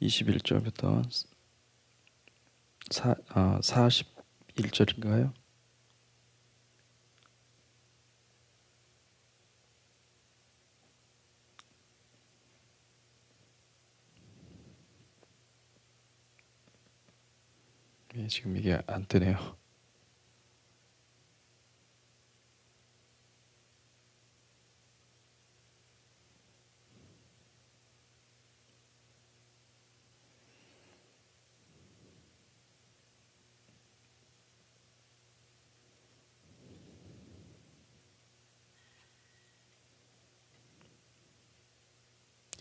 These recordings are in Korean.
21절부터 41절인가요? 예, 지금 이게 안 뜨네요.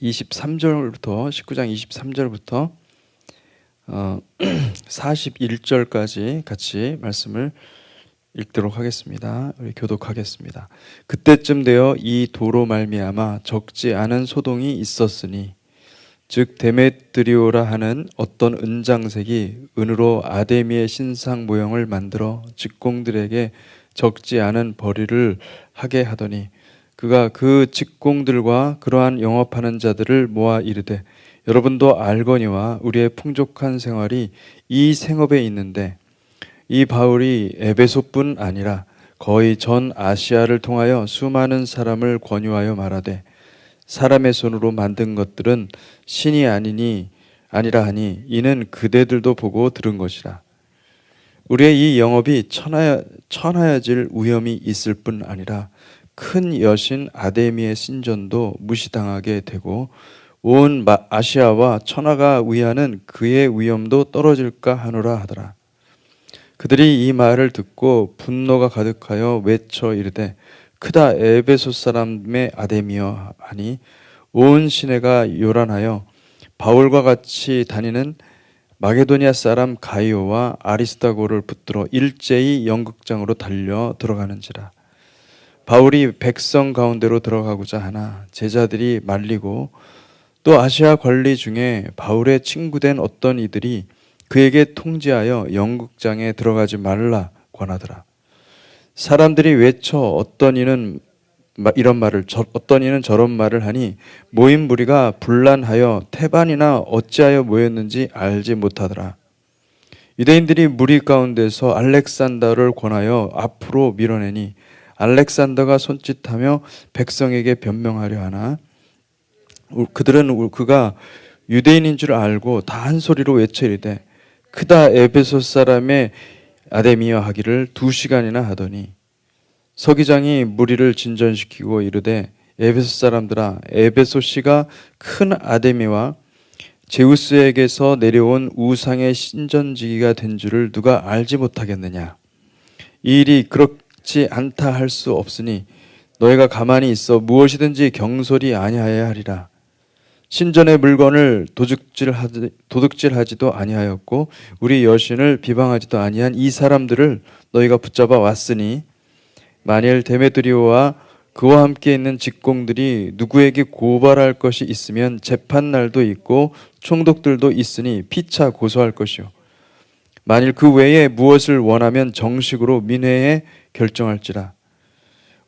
(23절부터) 19장 23절부터 41절까지 같이 말씀을 읽도록 하겠습니다. 우리 교독하겠습니다. 그때쯤 되어 이 도로 말미암아 적지 않은 소동이 있었으니 즉 데메트리오라 하는 어떤 은장색이 은으로 아데미의 신상 모형을 만들어 직공들에게 적지 않은 벌이를 하게 하더니 그가 그 직공들과 그러한 영업하는 자들을 모아 이르되 여러분도 알거니와 우리의 풍족한 생활이 이 생업에 있는데 이 바울이 에베소뿐 아니라 거의 전 아시아를 통하여 수많은 사람을 권유하여 말하되 사람의 손으로 만든 것들은 신이 아니라 하니 이는 그대들도 보고 들은 것이라. 우리의 이 영업이 천하여질 위험이 있을 뿐 아니라 큰 여신 아데미의 신전도 무시당하게 되고 온 아시아와 천하가 위하는 그의 위엄도 떨어질까 하노라 하더라. 그들이 이 말을 듣고 분노가 가득하여 외쳐 이르되 크다 에베소 사람의 아데미여 하니 온 시내가 요란하여 바울과 같이 다니는 마게도니아 사람 가이오와 아리스다고를 붙들어 일제히 연극장으로 달려 들어가는지라. 바울이 백성 가운데로 들어가고자 하나 제자들이 말리고 또 아시아 관리 중에 바울의 친구된 어떤 이들이 그에게 통지하여 연극장에 들어가지 말라 권하더라. 사람들이 외쳐 어떤 이는 이런 말을 어떤 이는 저런 말을 하니 모인 무리가 분란하여 태반이나 어찌하여 모였는지 알지 못하더라. 유대인들이 무리 가운데서 알렉산더를 권하여 앞으로 밀어내니 알렉산더가 손짓하며 백성에게 변명하려 하나 그들은 그가 유대인인 줄 알고 다 한 소리로 외쳐 이르되 크다 에베소 사람의 아데미여 하기를 2시간이나 하더니 서기장이 무리를 진전시키고 이르되 에베소 사람들아 에베소 씨가 큰 아데미와 제우스에게서 내려온 우상의 신전지기가 된 줄을 누가 알지 못하겠느냐. 이 일이 그렇지 않다 할 수 없으니 너희가 가만히 있어 무엇이든지 경솔이 아니하여야 하리라. 신전의 물건을 도둑질하지도 아니하였고 우리 여신을 비방하지도 아니한 이 사람들을 너희가 붙잡아 왔으니 만일 데메드리오와 그와 함께 있는 직공들이 누구에게 고발할 것이 있으면 재판날도 있고 총독들도 있으니 피차 고소할 것이요 만일 그 외에 무엇을 원하면 정식으로 민회에 결정할지라.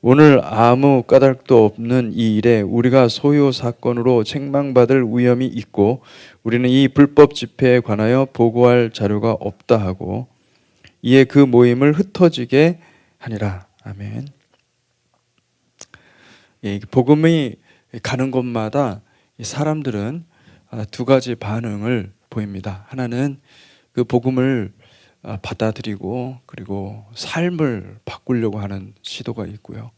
오늘 아무 까닭도 없는 이 일에 우리가 소요 사건으로 책망받을 위험이 있고 우리는 이 불법 집회에 관하여 보고할 자료가 없다 하고 이에 그 모임을 흩어지게 하니라. 아멘. 예, 복음이 가는 곳마다 사람들은 두 가지 반응을 보입니다. 하나는 그 복음을 받아들이고 그리고 삶을 바꾸려고 하는 시도가 있고요.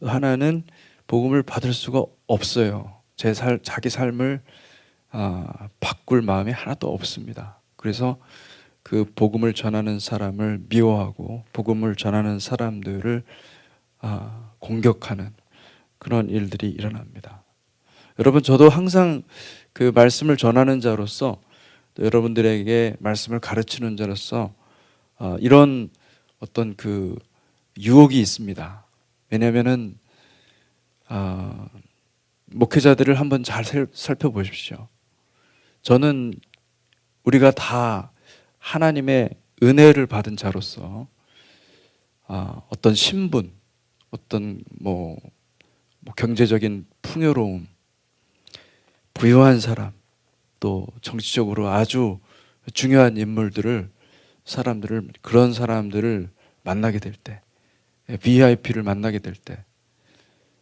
하나는 복음을 받을 수가 없어요. 자기 삶을 바꿀 마음이 하나도 없습니다. 그래서 그 복음을 전하는 사람을 미워하고 복음을 전하는 사람들을 공격하는 그런 일들이 일어납니다. 여러분, 저도 항상 그 말씀을 전하는 자로서 또 여러분들에게 말씀을 가르치는 자로서 이런 어떤 그 유혹이 있습니다. 왜냐하면은 목회자들을 한번 잘 살펴보십시오. 저는 우리가 다 하나님의 은혜를 받은 자로서 어떤 신분, 어떤 경제적인 풍요로움, 부유한 사람, 또 정치적으로 아주 중요한 인물들을 그런 사람들을 만나게 될 때, VIP를 만나게 될 때,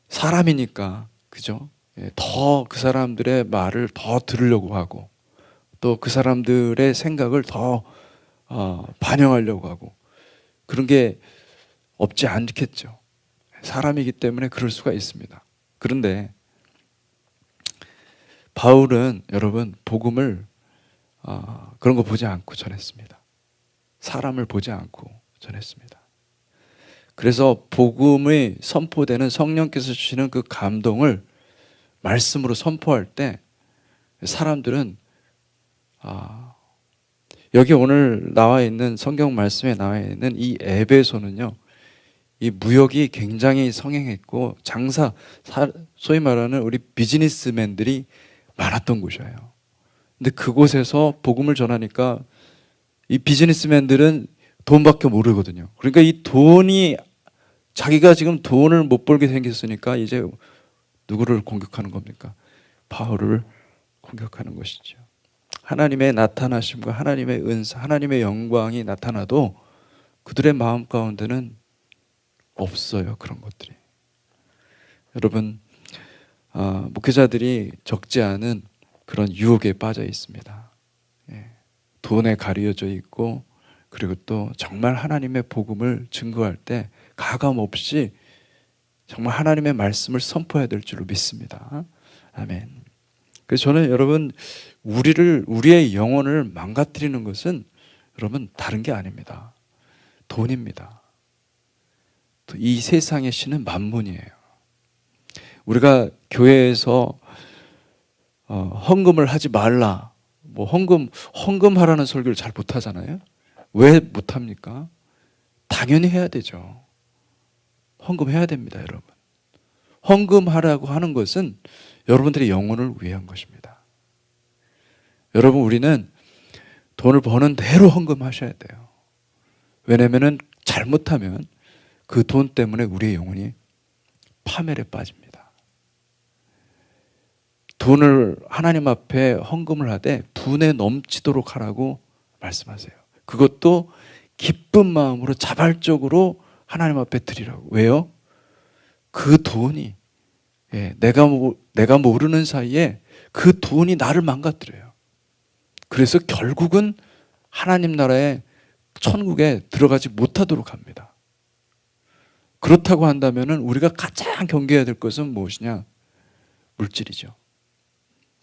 사람이니까 그죠? 더 그 사람들의 말을 더 들으려고 하고 또 그 사람들의 생각을 더 반영하려고 하고 그런 게 없지 않겠죠. 사람이기 때문에 그럴 수가 있습니다. 그런데 바울은 여러분 복음을 그런 거 보지 않고 전했습니다. 사람을 보지 않고 전했습니다. 그래서 복음이 선포되는 성령께서 주시는 그 감동을 말씀으로 선포할 때 사람들은 여기 오늘 나와 있는 성경 말씀에 나와 있는 이 에베소는요, 이 무역이 굉장히 성행했고 소위 말하는 우리 비즈니스맨들이 많았던 곳이에요. 근데 그곳에서 복음을 전하니까 이 비즈니스맨들은 돈밖에 모르거든요. 그러니까 이 돈이 자기가 지금 돈을 못 벌게 생겼으니까 이제 누구를 공격하는 겁니까? 바울을 공격하는 것이죠. 하나님의 나타나심과 하나님의 은사, 하나님의 영광이 나타나도 그들의 마음 가운데는 없어요. 그런 것들이. 여러분, 목회자들이 적지 않은 그런 유혹에 빠져 있습니다. 돈에 가려져 있고 그리고 또 정말 하나님의 복음을 증거할 때 가감 없이 정말 하나님의 말씀을 선포해야 될 줄로 믿습니다. 아멘. 그래서 저는 여러분 우리의 영혼을 망가뜨리는 것은 여러분 다른 게 아닙니다. 돈입니다. 이 세상의 신은 만문이에요. 우리가 교회에서 헌금을 하지 말라, 뭐 헌금하라는 설교를 잘 못하잖아요. 왜 못합니까? 당연히 해야 되죠. 헌금해야 됩니다, 여러분. 헌금하라고 하는 것은 여러분들의 영혼을 위한 것입니다. 여러분, 우리는 돈을 버는 대로 헌금하셔야 돼요. 왜냐하면 잘못하면 그 돈 때문에 우리의 영혼이 파멸에 빠집니다. 돈을 하나님 앞에 헌금을 하되 분에 넘치도록 하라고 말씀하세요. 그것도 기쁜 마음으로 자발적으로 하나님 앞에 드리라고. 왜요? 그 돈이 내가 모르는 사이에 그 돈이 나를 망가뜨려요. 그래서 결국은 하나님 나라의 천국에 들어가지 못하도록 합니다. 그렇다고 한다면 우리가 가장 경계해야 될 것은 무엇이냐? 물질이죠.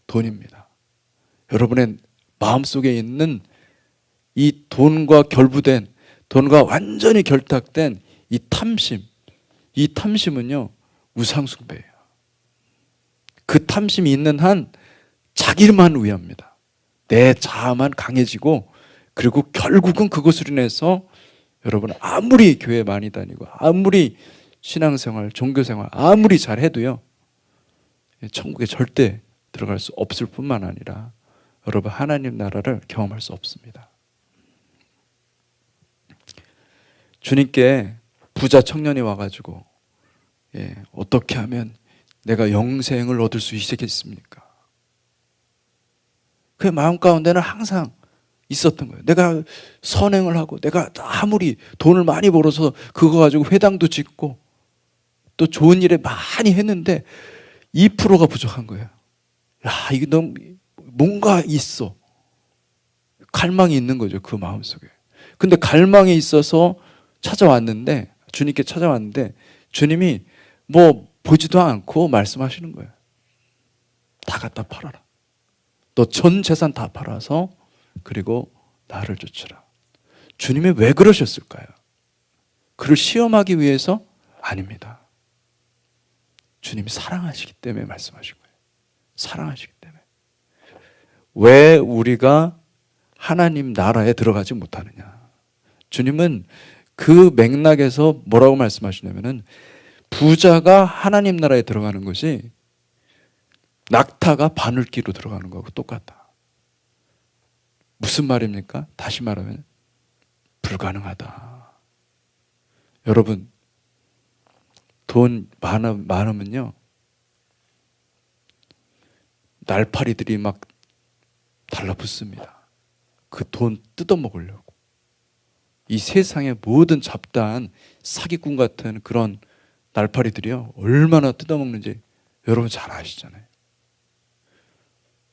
돈입니다. 여러분의 마음속에 있는 이 돈과 결부된, 돈과 완전히 결탁된 이 탐심은요, 우상숭배예요. 그 탐심이 있는 한 자기만 위합니다. 내 자아만 강해지고, 그리고 결국은 그것으로 인해서 여러분 아무리 교회 많이 다니고 아무리 신앙생활, 종교생활 아무리 잘해도요, 천국에 절대 들어갈 수 없을 뿐만 아니라 여러분 하나님 나라를 경험할 수 없습니다. 주님께 부자 청년이 와가지고 어떻게 하면 내가 영생을 얻을 수 있겠습니까? 그 마음 가운데는 항상 있었던 거예요. 내가 선행을 하고 내가 아무리 돈을 많이 벌어서 그거 가지고 회당도 짓고 또 좋은 일에 많이 했는데 2%가 부족한 거예요. 야, 이게 너무 뭔가 있어. 갈망이 있는 거죠. 그 마음속에. 근데 갈망이 있어서 찾아왔는데, 주님께 찾아왔는데 주님이 뭐 보지도 않고 말씀하시는 거예요. 다 갖다 팔아라. 너 전 재산 다 팔아서 그리고 나를 쫓으라. 주님이 왜 그러셨을까요? 그를 시험하기 위해서? 아닙니다. 주님이 사랑하시기 때문에 말씀하신 거예요. 사랑하시기 때문에. 왜 우리가 하나님 나라에 들어가지 못하느냐? 주님은 그 맥락에서 뭐라고 말씀하시냐면은 부자가 하나님 나라에 들어가는 것이 낙타가 바늘기로 들어가는 거하고 똑같다. 무슨 말입니까? 다시 말하면 불가능하다. 여러분, 돈 많으면요, 날파리들이 막 달라붙습니다. 그 돈 뜯어먹으려고. 이 세상의 모든 잡다한 사기꾼 같은 그런 날파리들이요, 얼마나 뜯어먹는지 여러분 잘 아시잖아요.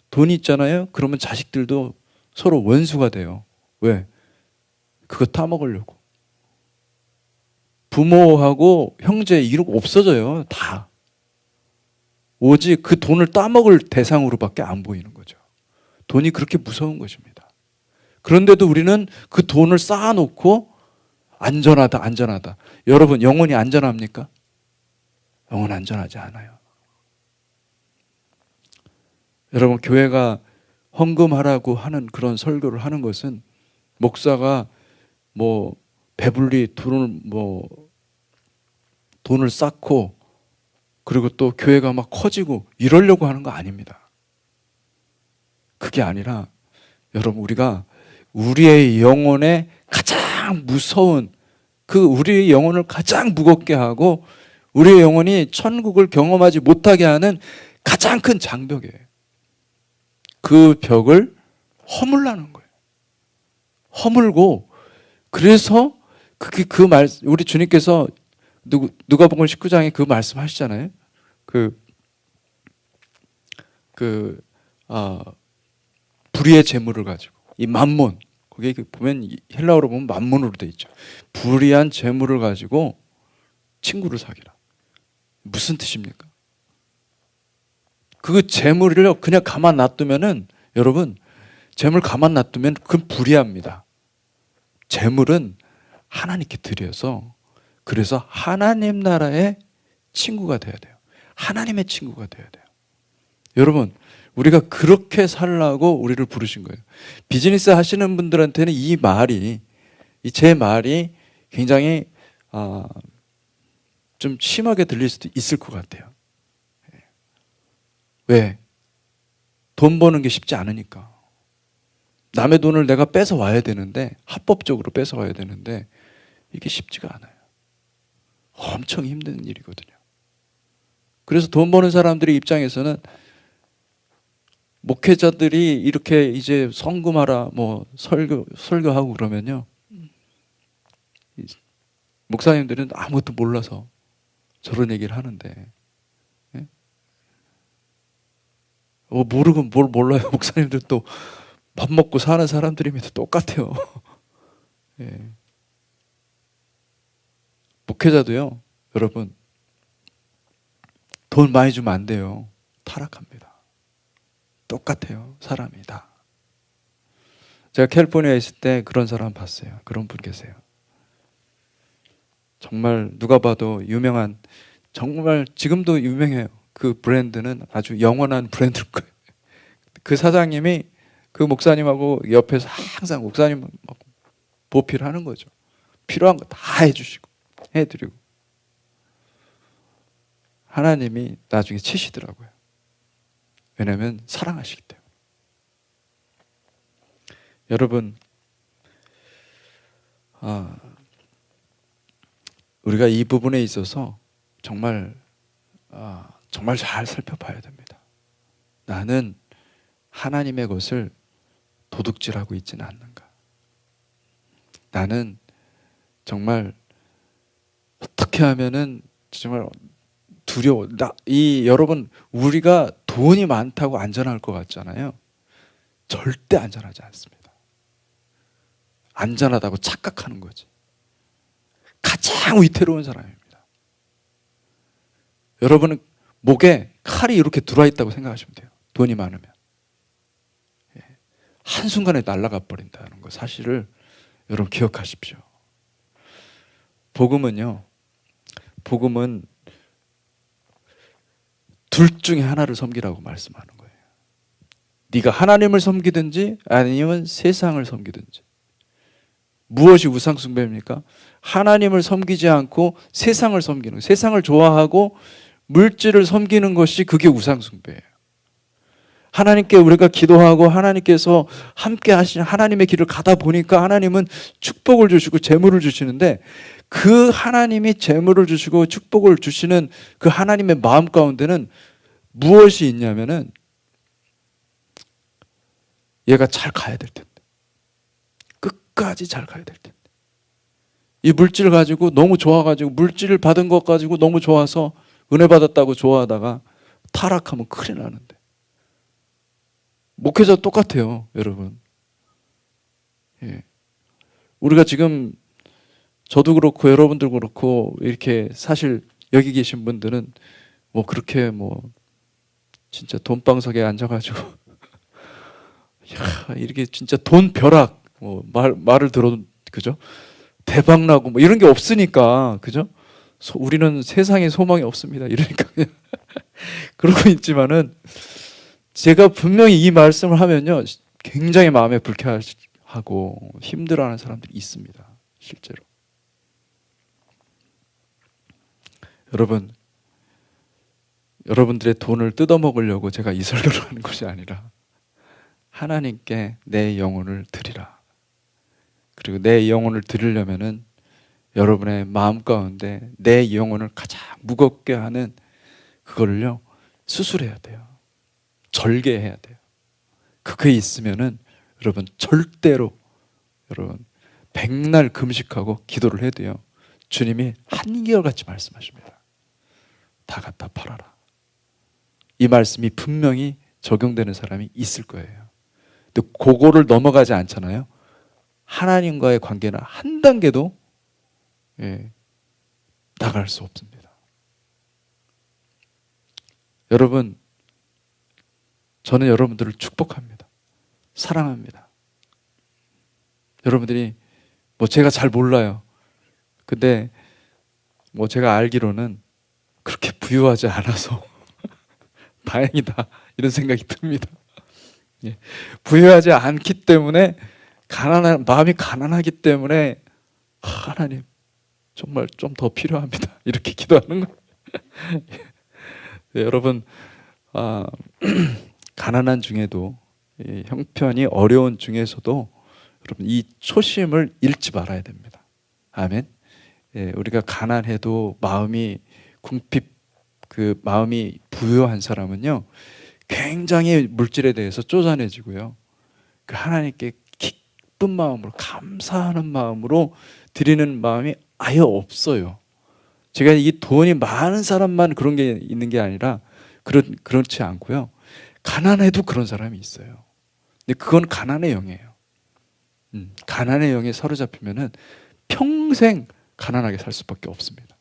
돈이 있잖아요. 그러면 자식들도 서로 원수가 돼요. 왜? 그거 따먹으려고. 부모하고 형제 이런 거 없어져요. 다. 오직 그 돈을 따먹을 대상으로밖에 안 보이는 거죠. 돈이 그렇게 무서운 것입니다. 그런데도 우리는 그 돈을 쌓아놓고 안전하다, 안전하다. 여러분, 영혼이 안전합니까? 영혼 안전하지 않아요. 여러분, 교회가 헌금하라고 하는 그런 설교를 하는 것은 목사가 배불리 돈을 쌓고 그리고 또 교회가 막 커지고 이러려고 하는 거 아닙니다. 그게 아니라 여러분, 우리가 우리의 영혼에 가장 무서운, 그 우리의 영혼을 가장 무겁게 하고 우리의 영혼이 천국을 경험하지 못하게 하는 가장 큰 장벽이에요. 그 벽을 허물라는 거예요. 허물고, 그래서 우리 주님께서 누가복음 19장에 그 말씀 하시잖아요. 불의의 재물을 가지고, 이 만몬, 거기에 보면 헬라어로 보면 만몬으로 돼 있죠. 불의한 재물을 가지고 친구를 사귀라. 무슨 뜻입니까? 그 재물을 그냥 가만 놔두면은, 여러분, 재물 가만 놔두면 그건 불의합니다. 재물은 하나님께 드려서, 그래서 하나님 나라의 친구가 돼야 돼요. 하나님의 친구가 돼야 돼요. 여러분, 우리가 그렇게 살라고 우리를 부르신 거예요. 비즈니스 하시는 분들한테는 제 말이 굉장히 좀 심하게 들릴 수도 있을 것 같아요. 왜? 돈 버는 게 쉽지 않으니까. 남의 돈을 내가 뺏어와야 되는데, 합법적으로 뺏어와야 되는데 이게 쉽지가 않아요. 엄청 힘든 일이거든요. 그래서 돈 버는 사람들의 입장에서는 목회자들이 이렇게 이제 성금하라, 설교하고 그러면요, 목사님들은 아무것도 몰라서 저런 얘기를 하는데, 모르고 뭘 몰라요. 목사님들도 밥 먹고 사는 사람들입니다. 똑같아요. 예. 목회자도요, 여러분, 돈 많이 주면 안 돼요. 타락합니다. 똑같아요. 사람이 다. 제가 캘리포니아에 있을 때 그런 사람 봤어요. 그런 분 계세요. 정말 누가 봐도 유명한, 정말 지금도 유명해요. 그 브랜드는 아주 영원한 브랜드일 거예요. 그 사장님이 그 목사님하고 옆에서 항상 목사님 막 보필을 하는 거죠. 필요한 거 다 해주시고 해드리고. 하나님이 나중에 치시더라고요. 왜냐하면 사랑하시기 때문에. 여러분, 우리가 이 부분에 있어서 정말 잘 살펴봐야 됩니다. 나는 하나님의 것을 도둑질하고 있지는 않는가? 나는 정말 어떻게 하면은 정말 두려워. 여러분, 우리가 돈이 많다고 안전할 것 같잖아요. 절대 안전하지 않습니다. 안전하다고 착각하는 거지. 가장 위태로운 사람입니다. 여러분은 목에 칼이 이렇게 들어와 있다고 생각하시면 돼요. 돈이 많으면. 한순간에 날아가 버린다는 거 사실을 여러분 기억하십시오. 복음은 둘 중에 하나를 섬기라고 말씀하는 거예요. 네가 하나님을 섬기든지 아니면 세상을 섬기든지. 무엇이 우상숭배입니까? 하나님을 섬기지 않고 세상을 섬기는 거예요. 세상을 좋아하고 물질을 섬기는 것이, 그게 우상숭배예요. 하나님께 우리가 기도하고 하나님께서 함께 하시는 하나님의 길을 가다 보니까 하나님은 축복을 주시고 재물을 주시는데, 그 하나님이 재물을 주시고 축복을 주시는 그 하나님의 마음 가운데는 무엇이 있냐면은 얘가 잘 가야 될 텐데. 끝까지 잘 가야 될 텐데. 이 물질 가지고 너무 좋아가지고 물질을 받은 것 가지고 너무 좋아서 은혜 받았다고 좋아하다가 타락하면 큰일 나는데. 목회자 똑같아요, 여러분. 예. 우리가 지금 저도 그렇고 여러분들 그렇고 이렇게 사실 여기 계신 분들은 뭐 그렇게 뭐 진짜 돈방석에 앉아가지고 야, 이렇게 진짜 돈 벼락 뭐 말을 들어도 그죠? 대박 나고 뭐 이런 게 없으니까 그죠? 우리는 세상에 소망이 없습니다. 이러니까 그냥 그러고 있지만은 제가 분명히 이 말씀을 하면요 굉장히 마음에 불쾌하고 힘들어하는 사람들이 있습니다. 실제로. 여러분, 여러분들의 돈을 뜯어먹으려고 제가 이 설교를 하는 것이 아니라 하나님께 내 영혼을 드리라. 그리고 내 영혼을 드리려면은 여러분의 마음 가운데 내 영혼을 가장 무겁게 하는 그거를요 수술해야 돼요. 절개해야 돼요. 그게 있으면은 여러분 절대로 여러분 백날 금식하고 기도를 해도요 주님이 한결같이 말씀하십니다. 다 갖다 팔아라. 이 말씀이 분명히 적용되는 사람이 있을 거예요. 근데 그거를 넘어가지 않잖아요. 하나님과의 관계는 한 단계도 나갈 수 없습니다. 여러분, 저는 여러분들을 축복합니다. 사랑합니다. 여러분들이 뭐 제가 잘 몰라요. 근데 뭐 제가 알기로는 그렇게 부유하지 않아서 다행이다 이런 생각이 듭니다. 부유하지 않기 때문에 마음이 가난하기 때문에 하나님 정말 좀 더 필요합니다. 이렇게 기도하는 거예요. 여러분 가난한 중에도 형편이 어려운 중에서도 여러분 이 초심을 잃지 말아야 됩니다. 아멘. 우리가 가난해도 마음이 마음이 부유한 사람은요 굉장히 물질에 대해서 쪼잔해지고요 그 하나님께 기쁜 마음으로 감사하는 마음으로 드리는 마음이 아예 없어요. 제가 이 돈이 많은 사람만 그런 게 있는 게 아니라 그렇지 않고요 가난해도 그런 사람이 있어요. 근데 그건 가난의 영이에요. 가난의 영에 사로잡히면은 평생 가난하게 살 수밖에 없습니다.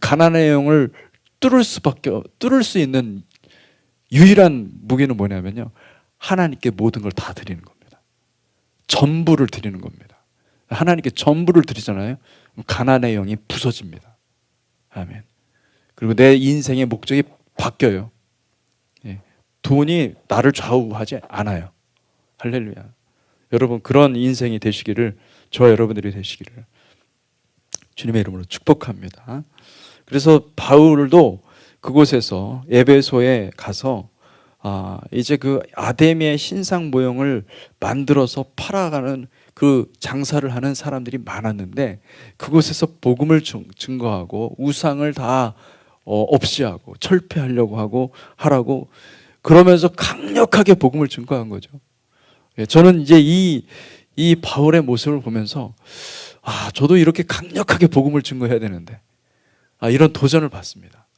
가난의 영을 뚫을 수 있는 유일한 무기는 뭐냐면요 하나님께 모든 걸 다 드리는 겁니다. 전부를 드리는 겁니다. 하나님께 전부를 드리잖아요. 가난의 영이 부서집니다. 아멘. 그리고 내 인생의 목적이 바뀌어요. 돈이 나를 좌우하지 않아요. 할렐루야. 여러분 그런 인생이 되시기를 저와 여러분들이 되시기를 주님의 이름으로 축복합니다. 그래서 바울도 그곳에서 에베소에 가서 이제 그 아데미의 신상 모형을 만들어서 팔아가는 그 장사를 하는 사람들이 많았는데 그곳에서 복음을 증거하고 우상을 다 없이 하고 철폐하려고 하라고 그러면서 강력하게 복음을 증거한 거죠. 저는 이제 이 바울의 모습을 보면서 저도 이렇게 강력하게 복음을 증거해야 되는데 이런 도전을 받습니다.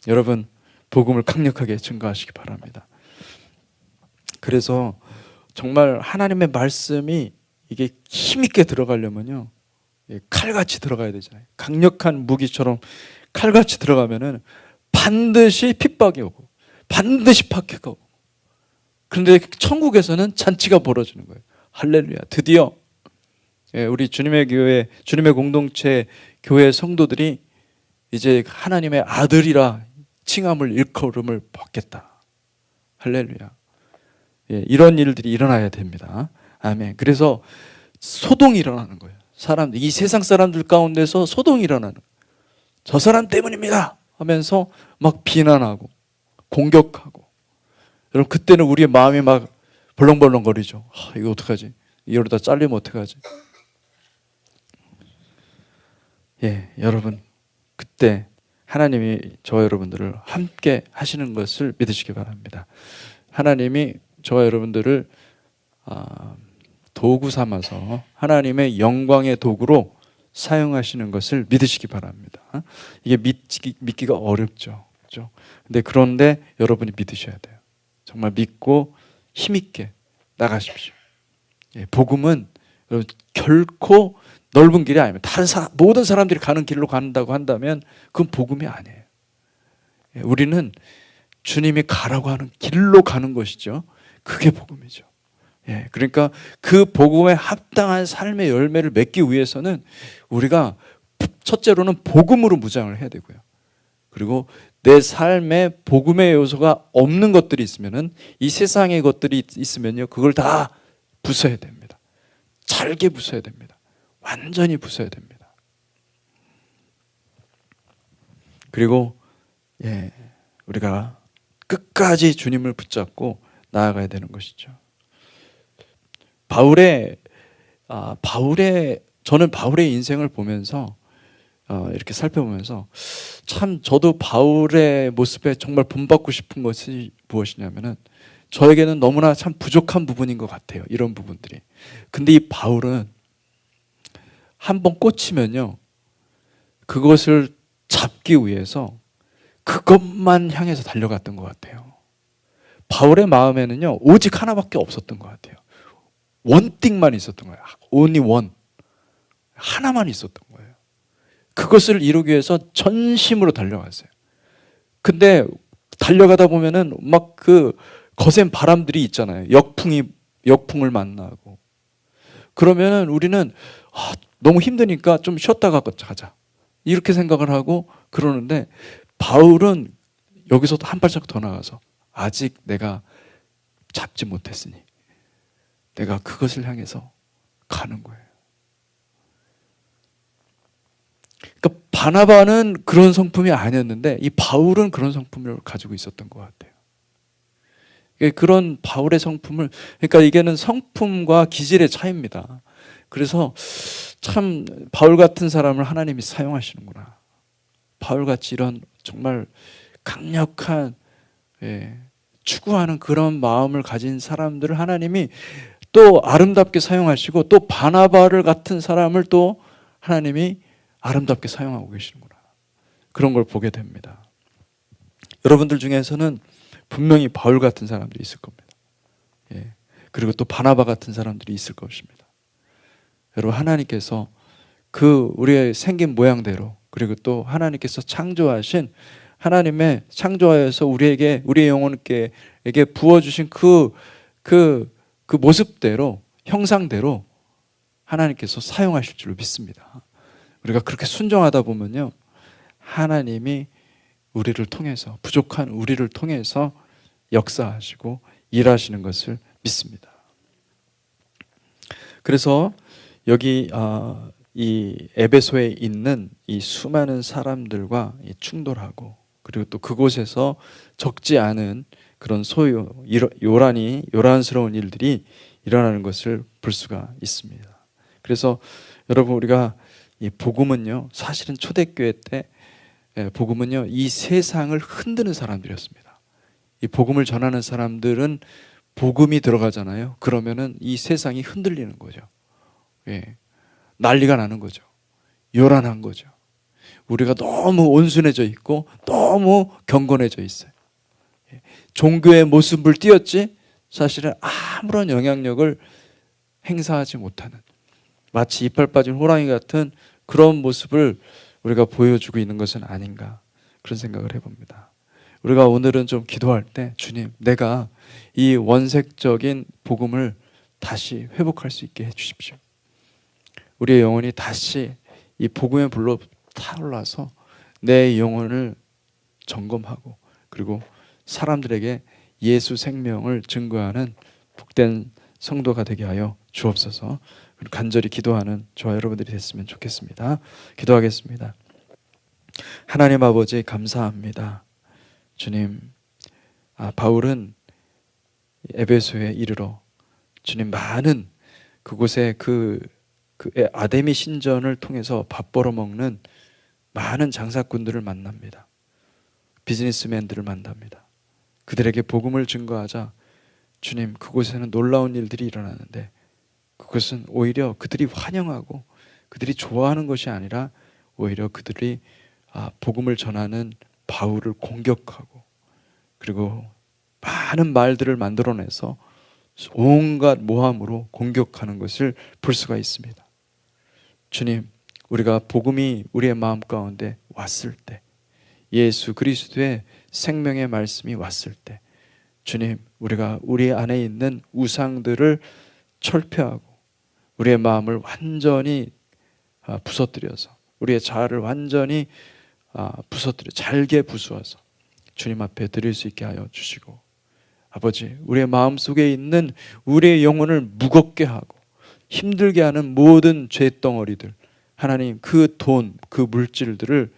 여러분 복음을 강력하게 증거하시기 바랍니다. 그래서 정말 하나님의 말씀이 이게 힘있게 들어가려면요 칼같이 들어가야 되잖아요. 강력한 무기처럼 칼같이 들어가면은 반드시 핍박이 오고 반드시 박해가 오고 그런데 천국에서는 잔치가 벌어지는 거예요. 할렐루야. 드디어 우리 주님의 교회, 주님의 공동체 교회 성도들이 이제 하나님의 아들이라 칭함을 일컬음을 받겠다. 할렐루야. 이런 일들이 일어나야 됩니다. 아멘. 그래서 소동이 일어나는 거예요. 사람들, 이 세상 사람들 가운데서 소동이 일어나는 거예요. 저 사람 때문입니다 하면서 막 비난하고 공격하고 여러분 그때는 우리의 마음이 막 벌렁벌렁거리죠. 이거 어떡하지? 이러다 잘리면 어떡하지? 여러분 그때 하나님이 저와 여러분들을 함께 하시는 것을 믿으시기 바랍니다. 하나님이 저와 여러분들을 도구 삼아서 하나님의 영광의 도구로 사용하시는 것을 믿으시기 바랍니다. 이게 믿기가 어렵죠. 그렇죠? 그런데 여러분이 믿으셔야 돼요. 정말 믿고 힘있게 나가십시오. 복음은 결코 넓은 길이 아닙니다. 모든 사람들이 가는 길로 간다고 한다면 그건 복음이 아니에요. 우리는 주님이 가라고 하는 길로 가는 것이죠. 그게 복음이죠. 그러니까 그 복음에 합당한 삶의 열매를 맺기 위해서는 우리가 첫째로는 복음으로 무장을 해야 되고요. 그리고 내 삶에 복음의 요소가 없는 것들이 있으면은, 이 세상의 것들이 있으면요, 그걸 다 부숴야 됩니다. 잘게 부숴야 됩니다. 완전히 부숴야 됩니다. 그리고 우리가 끝까지 주님을 붙잡고 나아가야 되는 것이죠. 저는 바울의 인생을 보면서 이렇게 살펴보면서 참 저도 바울의 모습에 정말 본받고 싶은 것이 무엇이냐면은, 저에게는 너무나 참 부족한 부분인 것 같아요. 이런 부분들이. 근데 이 바울은 한번 꽂히면요, 그것을 잡기 위해서 그것만 향해서 달려갔던 것 같아요. 바울의 마음에는요, 오직 하나밖에 없었던 것 같아요. 원띵만 있었던 거예요. only one. 하나만 있었던 거예요. 그것을 이루기 위해서 전심으로 달려갔어요. 근데 달려가다 보면은 막 그 거센 바람들이 있잖아요. 역풍을 만나고. 그러면은 우리는 너무 힘드니까 좀 쉬었다가 가자, 이렇게 생각을 하고 그러는데, 바울은 여기서도 한 발짝 더 나가서 아직 내가 잡지 못했으니 내가 그것을 향해서 가는 거예요. 그러니까 바나바는 그런 성품이 아니었는데 이 바울은 그런 성품을 가지고 있었던 것 같아요. 그런 바울의 성품을, 그러니까 이게는 성품과 기질의 차이입니다. 그래서 참 바울 같은 사람을 하나님이 사용하시는구나. 바울같이 이런 정말 강력한 추구하는 그런 마음을 가진 사람들을 하나님이 또 아름답게 사용하시고, 또 바나바를 같은 사람을 또 하나님이 아름답게 사용하고 계시는구나. 그런 걸 보게 됩니다. 여러분들 중에서는 분명히 바울 같은 사람들이 있을 겁니다. 그리고 또 바나바 같은 사람들이 있을 것입니다. 여러분, 하나님께서 우리의 생긴 모양대로, 그리고 또 하나님께서 창조하신, 하나님의 창조하여서 우리의 영혼에게 부어주신 그 모습대로, 형상대로 하나님께서 사용하실 줄로 믿습니다. 우리가 그렇게 순종하다 보면요, 하나님이 우리를 통해서, 부족한 우리를 통해서 역사하시고 일하시는 것을 믿습니다. 그래서 여기 이 에베소에 있는 이 수많은 사람들과 충돌하고, 그리고 또 그곳에서 적지 않은 그런 요란스러운 일들이 일어나는 것을 볼 수가 있습니다. 그래서 여러분, 우리가 이 복음은요, 사실은 초대교회 때 복음은요, 이 세상을 흔드는 사람들이었습니다. 이 복음을 전하는 사람들은 복음이 들어가잖아요. 그러면은 이 세상이 흔들리는 거죠. 난리가 나는 거죠. 요란한 거죠. 우리가 너무 온순해져 있고 너무 경건해져 있어요. 종교의 모습을 띄었지 사실은 아무런 영향력을 행사하지 못하는, 마치 이빨 빠진 호랑이 같은 그런 모습을 우리가 보여주고 있는 것은 아닌가, 그런 생각을 해봅니다. 우리가 오늘은 좀 기도할 때, 주님, 내가 이 원색적인 복음을 다시 회복할 수 있게 해주십시오. 우리의 영혼이 다시 이 복음의 불로 타올라서 내 영혼을 점검하고, 그리고 사람들에게 예수 생명을 증거하는 복된 성도가 되게 하여 주옵소서. 간절히 기도하는 저와 여러분들이 됐으면 좋겠습니다. 기도하겠습니다. 하나님 아버지, 감사합니다. 주님, 바울은 에베소에 이르러 주님, 많은 그곳에 그 아데미 신전을 통해서 밥 벌어먹는 많은 장사꾼들을 만납니다. 비즈니스맨들을 만납니다. 그들에게 복음을 증거하자 주님, 그곳에는 놀라운 일들이 일어나는데 그것은 오히려 그들이 환영하고 그들이 좋아하는 것이 아니라 오히려 그들이 복음을 전하는 바울을 공격하고 그리고 많은 말들을 만들어내서 온갖 모함으로 공격하는 것을 볼 수가 있습니다. 주님, 우리가 복음이 우리의 마음 가운데 왔을 때, 예수 그리스도의 생명의 말씀이 왔을 때, 주님, 우리가 우리 안에 있는 우상들을 철폐하고 우리의 마음을 완전히 부서뜨려서 우리의 자아를 완전히 부서뜨려 잘게 부수어서 주님 앞에 드릴 수 있게 하여 주시고, 아버지, 우리의 마음속에 있는 우리의 영혼을 무겁게 하고 힘들게 하는 모든 죄덩어리들, 하나님, 그 돈, 그 물질들을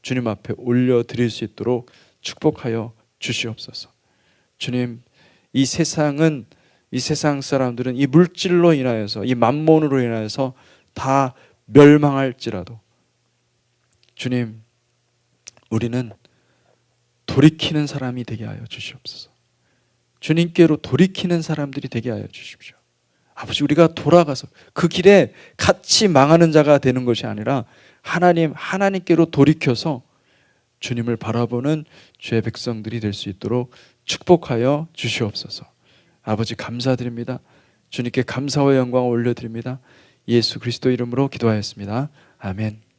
주님 앞에 올려드릴 수 있도록 축복하여 주시옵소서. 주님, 이 세상 사람들은 이 물질로 인하여서, 이 만몬으로 인하여서 다 멸망할지라도 주님, 우리는 돌이키는 사람이 되게 하여 주시옵소서. 주님께로 돌이키는 사람들이 되게 하여 주십시오. 아버지, 우리가 돌아가서 그 길에 같이 망하는 자가 되는 것이 아니라 하나님께로 돌이켜서 주님을 바라보는 주의 백성들이 될 수 있도록 축복하여 주시옵소서. 아버지, 감사드립니다. 주님께 감사와 영광을 올려드립니다. 예수 그리스도 이름으로 기도하였습니다. 아멘.